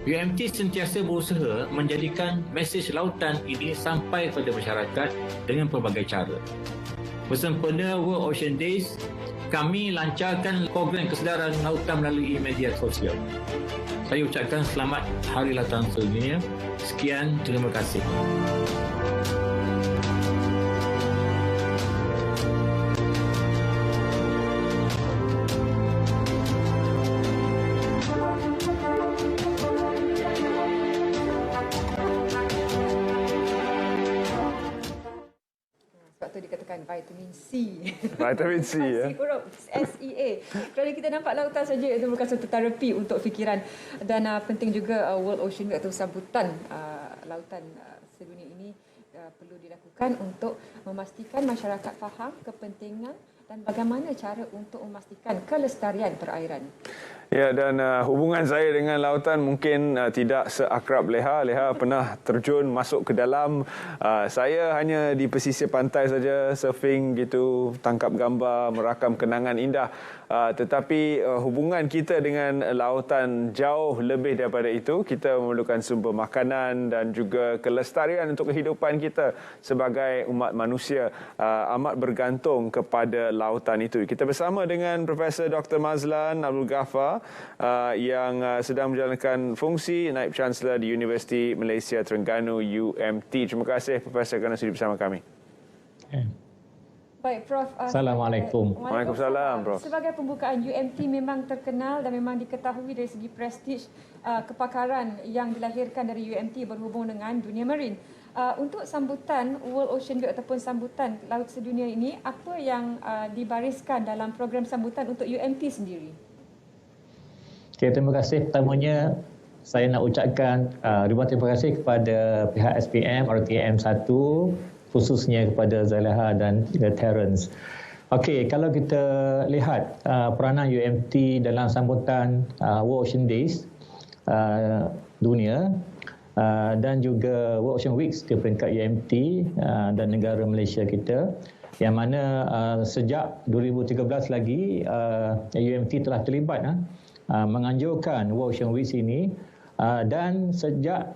UMT sentiasa berusaha menjadikan mesej lautan ini sampai pada masyarakat dengan pelbagai cara. Bersempena World Ocean Days, kami lancarkan program kesedaran lautan melalui media sosial. Saya ucapkan selamat Hari Lautan Sedunia. Sekian, terima kasih. Dikatakan vitamin C. Vitamin C ya. Sirup SEA. Kerana kita nampak lautan saja itu merupakan satu terapi untuk fikiran, dan penting juga World Ocean Week atau sambutan lautan sedunia ini perlu dilakukan untuk memastikan masyarakat faham kepentingan dan bagaimana cara untuk memastikan kelestarian perairan. Ya, dan hubungan saya dengan lautan mungkin tidak seakrab Leha. Leha pernah terjun masuk ke dalam. Saya hanya di pesisir pantai saja, surfing gitu, tangkap gambar, merakam kenangan indah. Tetapi hubungan kita dengan lautan jauh lebih daripada itu. Kita memerlukan sumber makanan dan juga kelestarian untuk kehidupan kita sebagai umat manusia amat bergantung kepada lautan itu. Kita bersama dengan Profesor Dr. Mazlan Abdul Ghaffar yang sedang menjalankan fungsi Naib Chancellor di Universiti Malaysia Terengganu UMT. Terima kasih Profesor kerana sudi bersama kami. Baik, Prof. Assalamualaikum. Waalaikumsalam, Prof. Sebagai pembukaan, UMT memang terkenal dan memang diketahui dari segi prestij kepakaran yang dilahirkan dari UMT berhubung dengan dunia marin. Untuk sambutan World Ocean Week ataupun sambutan Laut Sedunia ini, apa yang dibariskan dalam program sambutan untuk UMT sendiri? Okay, terima kasih. Pertamanya, saya nak ucapkan ribuan terima kasih kepada pihak SPM, RTM 1, khususnya kepada Zaleha dan Terence. Okey, kalau kita lihat peranan UMT dalam sambutan World Ocean Days dunia dan juga World Ocean Weeks di peringkat UMT dan negara Malaysia kita, yang mana sejak 2013 lagi UMT telah terlibat menganjurkan World Ocean Weeks ini, dan sejak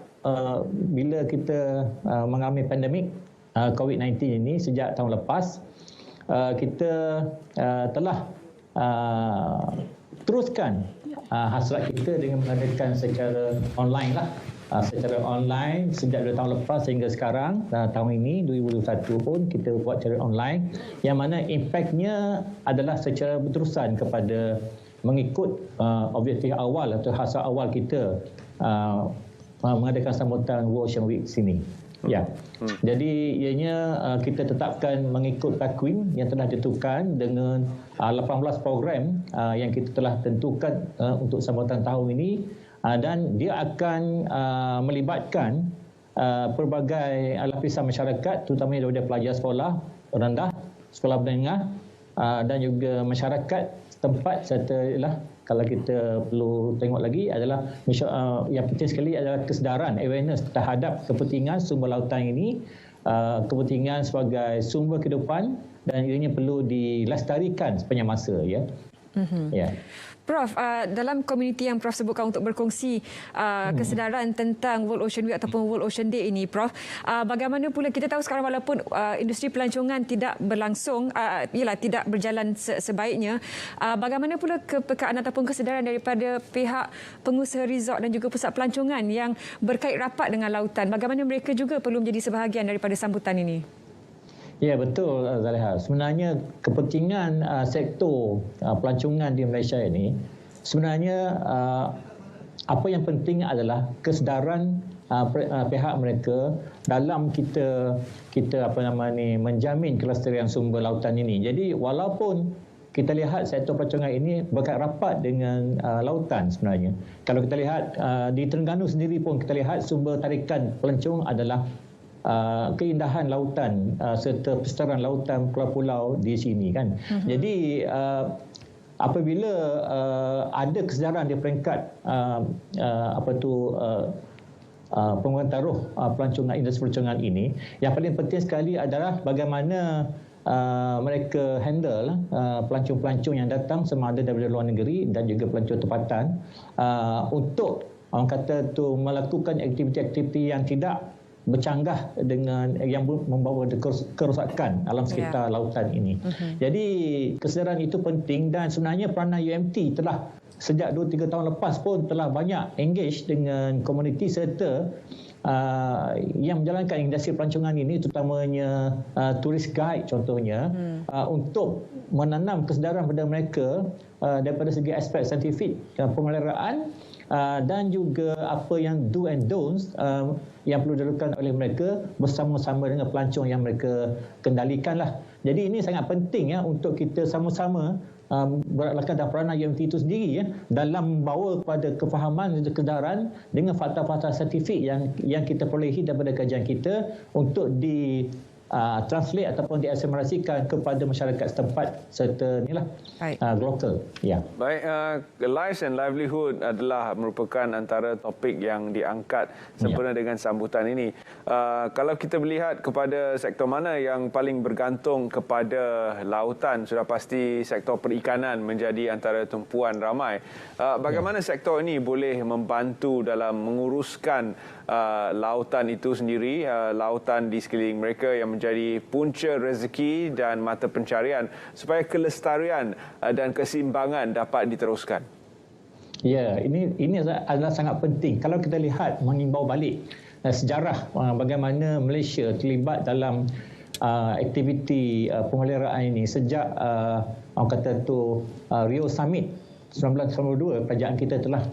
bila kita mengalami pandemik COVID-19 ini sejak tahun lepas, kita telah teruskan hasrat kita dengan mengadakan secara online secara online sejak 2 tahun lepas sehingga sekarang, tahun ini 2021 pun kita buat secara online, yang mana impaknya adalah secara berterusan kepada mengikut objektif awal atau hasrat awal kita mengadakan sambutan World Ocean Week sini. Ya. Jadi ianya kita tetapkan mengikut takwim yang telah ditentukan dengan 18 program yang kita telah tentukan untuk sambutan tahun ini, dan dia akan melibatkan pelbagai lapisan masyarakat, terutamanya daripada pelajar sekolah rendah, sekolah menengah dan juga masyarakat tempat, serta kalau kita perlu tengok lagi adalah yang penting sekali adalah kesedaran, awareness terhadap kepentingan sumber lautan ini, kepentingan sebagai sumber kehidupan, dan ianya perlu dilestarikan sepanjang masa ya. Ya. Prof, dalam komuniti yang Prof sebutkan untuk berkongsi kesedaran tentang World Ocean Week ataupun World Ocean Day ini, Prof, bagaimana pula kita tahu sekarang walaupun industri pelancongan tidak berlangsung, tidak berjalan sebaiknya, bagaimana pula kepekaan ataupun kesedaran daripada pihak pengusaha resort dan juga pusat pelancongan yang berkait rapat dengan lautan, bagaimana mereka juga perlu menjadi sebahagian daripada sambutan ini? Ya, betul Zaleha. Sebenarnya kepentingan sektor pelancongan di Malaysia ini, sebenarnya apa yang penting adalah kesedaran pihak mereka dalam kita menjamin kelestarian sumber lautan ini. Jadi walaupun kita lihat sektor pelancongan ini berkait rapat dengan lautan sebenarnya. Kalau kita lihat di Terengganu sendiri pun kita lihat sumber tarikan pelancong adalah keindahan lautan serta persetaran lautan pulau-pulau di sini kan. Jadi apabila ada kesedaran di peringkat pengurusan pelancongan, industri pelancongan ini, yang paling penting sekali adalah bagaimana mereka handle pelancong-pelancong yang datang, sama ada daripada luar negeri dan juga pelancong tempatan, untuk orang kata tu melakukan aktiviti-aktiviti yang tidak bercanggah dengan yang membawa kerosakan alam sekitar lautan ini. Jadi kesedaran itu penting dan sebenarnya peranan UMT telah sejak 2-3 tahun lepas pun telah banyak engage dengan komuniti serta yang menjalankan industri pelancongan ini, terutamanya tourist guide contohnya, untuk menanam kesedaran pada mereka daripada segi aspek saintifik pemeliharaan dan juga apa yang do and don'ts yang perlu dilakukan oleh mereka bersama-sama dengan pelancong yang mereka kendalikan lah. Jadi ini sangat penting untuk kita sama-sama berakhlakkan dan peranan UMT itu sendiri dalam membawa kepada kefahaman dan kesedaran dengan fakta-fakta saintifik yang kita perolehi daripada kajian kita untuk translate ataupun diasimilasikan kepada masyarakat setempat serta lokal. Baik, lives and livelihood adalah merupakan antara topik yang diangkat sempena dengan sambutan ini. Kalau kita melihat kepada sektor mana yang paling bergantung kepada lautan, sudah pasti sektor perikanan menjadi antara tumpuan ramai. Bagaimana sektor ini boleh membantu dalam menguruskan lautan itu sendiri, lautan di sekeliling mereka yang menjadi punca rezeki dan mata pencarian supaya kelestarian dan keseimbangan dapat diteruskan? Ya, ini adalah sangat penting. Kalau kita lihat mengimbau balik sejarah bagaimana Malaysia terlibat dalam aktiviti pemeliharaan ini sejak orang kata tu Rio Summit 1992, kerajaan kita telah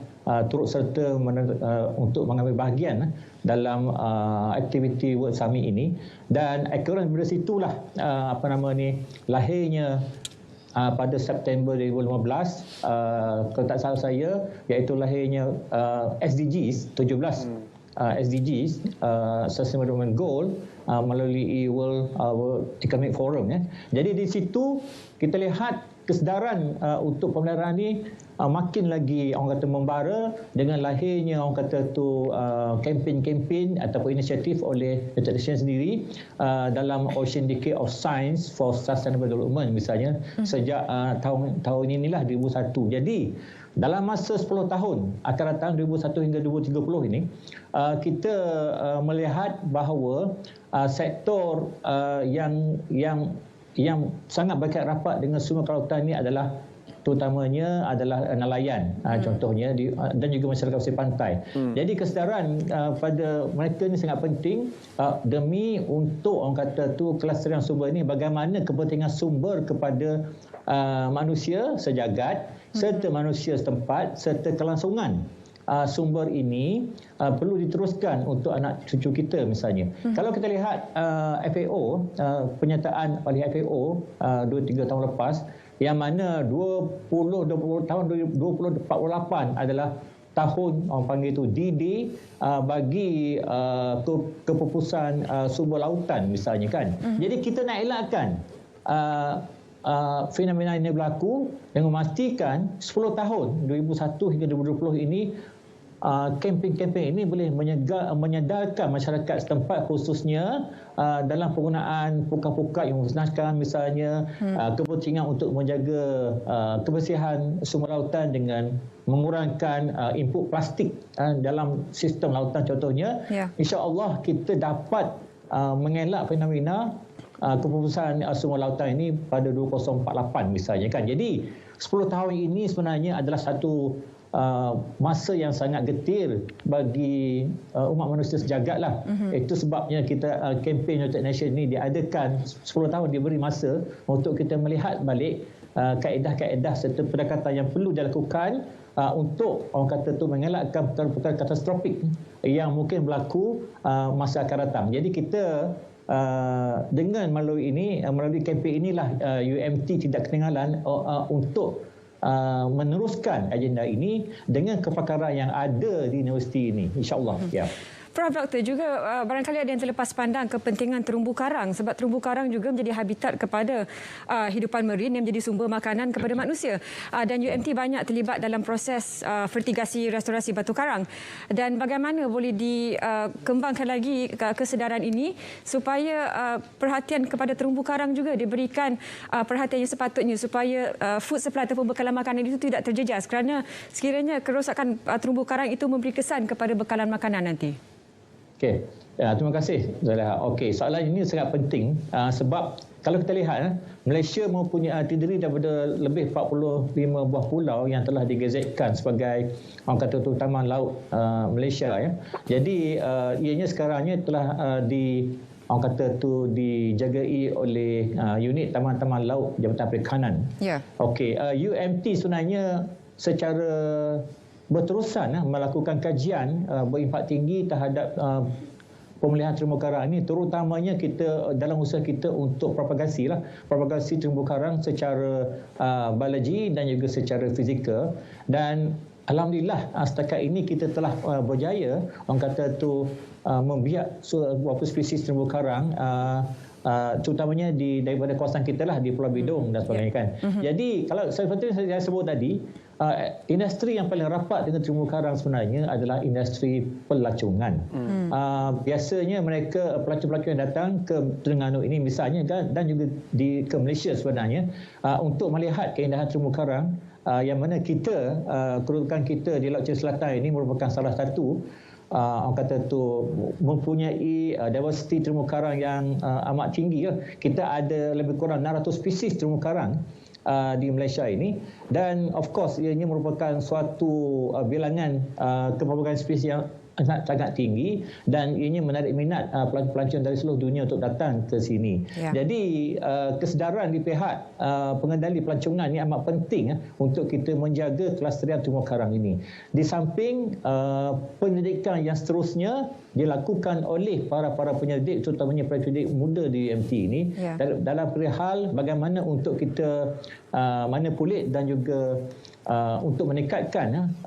turut serta untuk mengambil bahagian dalam aktiviti World Summit ini, dan akiran dari situlah lahirnya pada September 2015 kalau tak salah saya, iaitu lahirnya SDGs 17 SDGs Sustainable Development Goal melalui World Economic Forum. Jadi di situ kita lihat kesedaran untuk pemeliharaan ini makin lagi orang kata membara dengan lahirnya orang kata tu kempen-kempen ataupun inisiatif oleh United Nations sendiri dalam Ocean Decade of Science for Sustainable Development misalnya sejak tahun inilah 2001. Jadi dalam masa 10 tahun akan datang 2001 hingga 2030 ini kita melihat bahawa sektor yang sangat berkait rapat dengan sumber kelautan ini adalah terutamanya adalah nelayan contohnya dan juga masyarakat pesisir pantai. Jadi kesedaran pada mereka ini sangat penting demi untuk orang kata tu kelestarian sumber ini, bagaimana kepentingan sumber kepada manusia sejagat serta manusia setempat serta kelangsungan sumber ini perlu diteruskan untuk anak cucu kita misalnya. Kalau kita lihat FAO, pernyataan oleh FAO 2-3 tahun lepas, yang mana 2048 adalah tahun orang panggil itu D-Day bagi kepupusan sumber lautan misalnya kan. Jadi kita nak elakkan fenomena ini berlaku dengan memastikan 10 tahun 2001 hingga 2020 ini kempen-kempen ini boleh menyedarkan masyarakat setempat khususnya dalam penggunaan pukak-pukak yang musnahkan misalnya kepentingan untuk menjaga kebersihan sumber lautan dengan mengurangkan input plastik dalam sistem lautan contohnya. InsyaAllah kita dapat mengelak fenomena kepupusan sumber lautan ini pada 2048 misalnya kan. Jadi 10 tahun ini sebenarnya adalah satu masa yang sangat getir bagi umat manusia sejagat lah. Itu sebabnya kita kempen United Nations ini diadakan 10 tahun, diberi masa untuk kita melihat balik kaedah-kaedah serta pendekatan yang perlu dilakukan untuk orang kata tu mengelakkan perkara-perkara katastrofik yang mungkin berlaku masa akan datang. Jadi kita dengan melalui kempen inilah UMT tidak ketinggalan untuk meneruskan agenda ini dengan kepakaran yang ada di universiti ini, insya-Allah. Prof. Doktor juga barangkali ada yang terlepas pandang kepentingan terumbu karang sebab terumbu karang juga menjadi habitat kepada hidupan marin yang menjadi sumber makanan kepada manusia. Dan UMT banyak terlibat dalam proses fertigasi restorasi batu karang. Dan bagaimana boleh dikembangkan lagi kesedaran ini supaya perhatian kepada terumbu karang juga diberikan perhatian yang sepatutnya supaya food supply ataupun bekalan makanan itu tidak terjejas kerana sekiranya kerosakan terumbu karang itu memberi kesan kepada bekalan makanan nanti. Okey, terima kasih Zaliha. Okey, soalan ini sangat penting sebab kalau kita lihat Malaysia mempunyai terdiri daripada lebih 45 buah pulau yang telah digazetkan sebagai orang kata taman laut Malaysia ya. Jadi ianya sekarangnya telah orang kata tu dijagai oleh unit taman-taman laut Jabatan Perikanan. Ya. Okey, UMT sebenarnya secara berterusan melakukan kajian berimpak tinggi terhadap pemeliharaan terumbu karang ini, terutamanya kita dalam usaha kita untuk propagasi terumbu karang secara biologi dan juga secara fizikal. Dan alhamdulillah setakat ini kita telah berjaya orang kata tu membiak beberapa spesies terumbu karang terutamanya daripada kawasan kita lah di Pulau Bidong dan sebagainya kan. Jadi kalau seperti saya sebut tadi, industri yang paling rapat dengan terumbu karang sebenarnya adalah industri pelacungan. Biasanya mereka pelacur-pelacur yang datang ke Terengganu ini misalnya dan juga ke Malaysia sebenarnya untuk melihat keindahan terumbu karang yang mana kita kedudukan kita di Laut Cina Selatan ini merupakan salah satu orang kata tu mempunyai diversity terumbu karang yang amat tinggi. Kita ada lebih kurang 600 spesies terumbu karang di Malaysia ini, dan of course ianya merupakan suatu bilangan kepelbagaian spesies yang sangat tinggi dan ianya menarik minat pelancong dari seluruh dunia untuk datang ke sini. Ya. Jadi kesedaran di pihak pengendali pelancongan ini amat penting untuk kita menjaga kelestarian terumbu karang ini. Di samping penyelidikan yang seterusnya dilakukan oleh para penyelidik, terutamanya penyelidik muda di UMT ini, dalam perihal bagaimana untuk kita manipulate dan juga untuk meningkatkan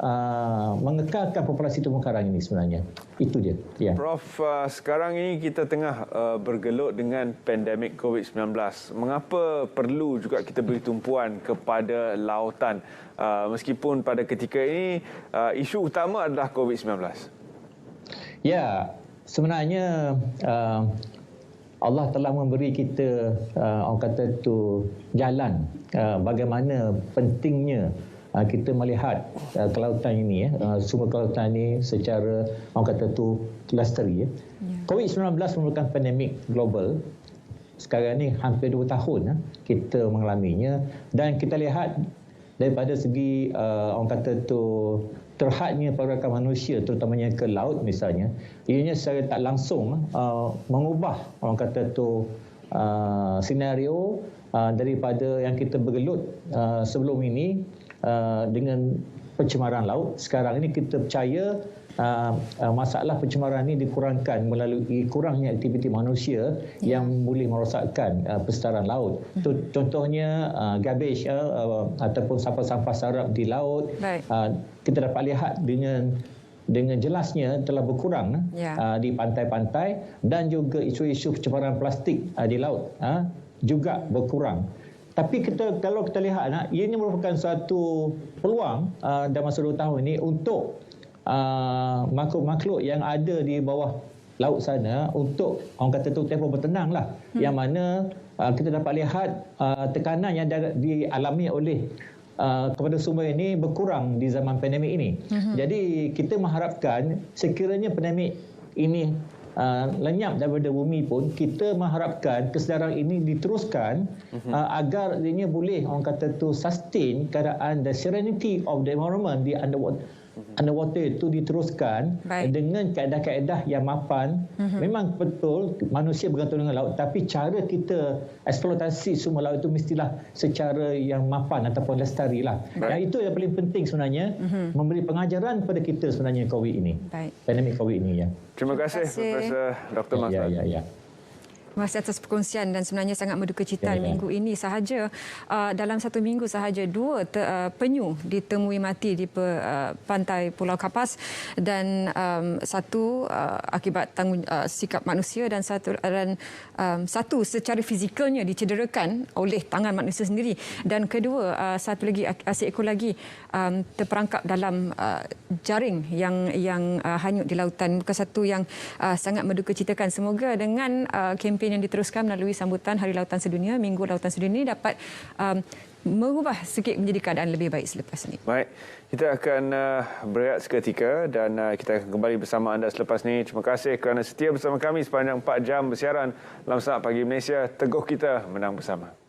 mengekalkan populasi terumbu karang ini sebenarnya. Itu dia. Ya. Prof, sekarang ini kita tengah bergelut dengan pandemik COVID-19. Mengapa perlu juga kita beri tumpuan kepada lautan meskipun pada ketika ini isu utama adalah COVID-19? Ya, sebenarnya Allah telah memberi kita orang kata tu jalan bagaimana pentingnya kita melihat kelautan ini sumber kelautan ini secara orang kata tu lestari. COVID-19 merupakan pandemik global. Sekarang ni hampir 2 tahun kita mengalaminya, dan kita lihat daripada segi orang kata tu terhadnya pergerakan manusia terutamanya ke laut misalnya, ianya secara tak langsung mengubah orang kata tu senario daripada yang kita bergelut sebelum ini dengan pencemaran laut. Sekarang ini kita percaya masalah pencemaran ini dikurangkan melalui kurangnya aktiviti manusia yang boleh merosakkan pelestarian laut. Contohnya garbage ataupun sampah-sampah sarap di laut. Kita dapat lihat dengan jelasnya telah berkurang di pantai-pantai, dan juga isu-isu pencemaran plastik di laut juga berkurang. Tapi kalau kita lihat, ianya merupakan suatu peluang dalam masa 2 tahun ini untuk makhluk-makhluk yang ada di bawah laut sana untuk orang kata tu tempoh bertenang lah. Yang mana kita dapat lihat tekanan yang dialami oleh kepada sumber ini berkurang di zaman pandemik ini. Jadi kita mengharapkan sekiranya pandemik ini lenyap daripada bumi pun, kita mengharapkan kesedaran ini diteruskan agar ianya boleh orang kata tu sustain keadaan the serenity of the environment di underwater itu diteruskan dengan kaedah-kaedah yang mapan. Memang betul manusia bergantung dengan laut, tapi cara kita eksploitasi sumber laut itu mestilah secara yang mapan ataupun lestari lah. Yang itu yang paling penting sebenarnya, memberi pengajaran kepada kita sebenarnya COVID ini, pandemik COVID ini. Terima kasih Profesor Dr. Masad. Terima kasih atas perkongsian dan sebenarnya sangat menduka cita minggu ini sahaja dalam 1 minggu sahaja 2 penyu ditemui mati di pantai Pulau Kapas dan 1 akibat sikap manusia dan satu secara fizikalnya dicederakan oleh tangan manusia sendiri dan kedua satu lagi seekor lagi terperangkap dalam jaring yang hanyut di lautan. Bukan satu yang sangat menduka citakan. Semoga dengan kempen yang diteruskan melalui sambutan Hari Lautan Sedunia, Minggu Lautan Sedunia ini dapat merubah sikit menjadi keadaan lebih baik selepas ini. Baik, kita akan berehat seketika dan kita akan kembali bersama anda selepas ini. Terima kasih kerana setia bersama kami sepanjang 4 jam bersiaran dalam Saat Pagi Malaysia. Teguh kita menang bersama.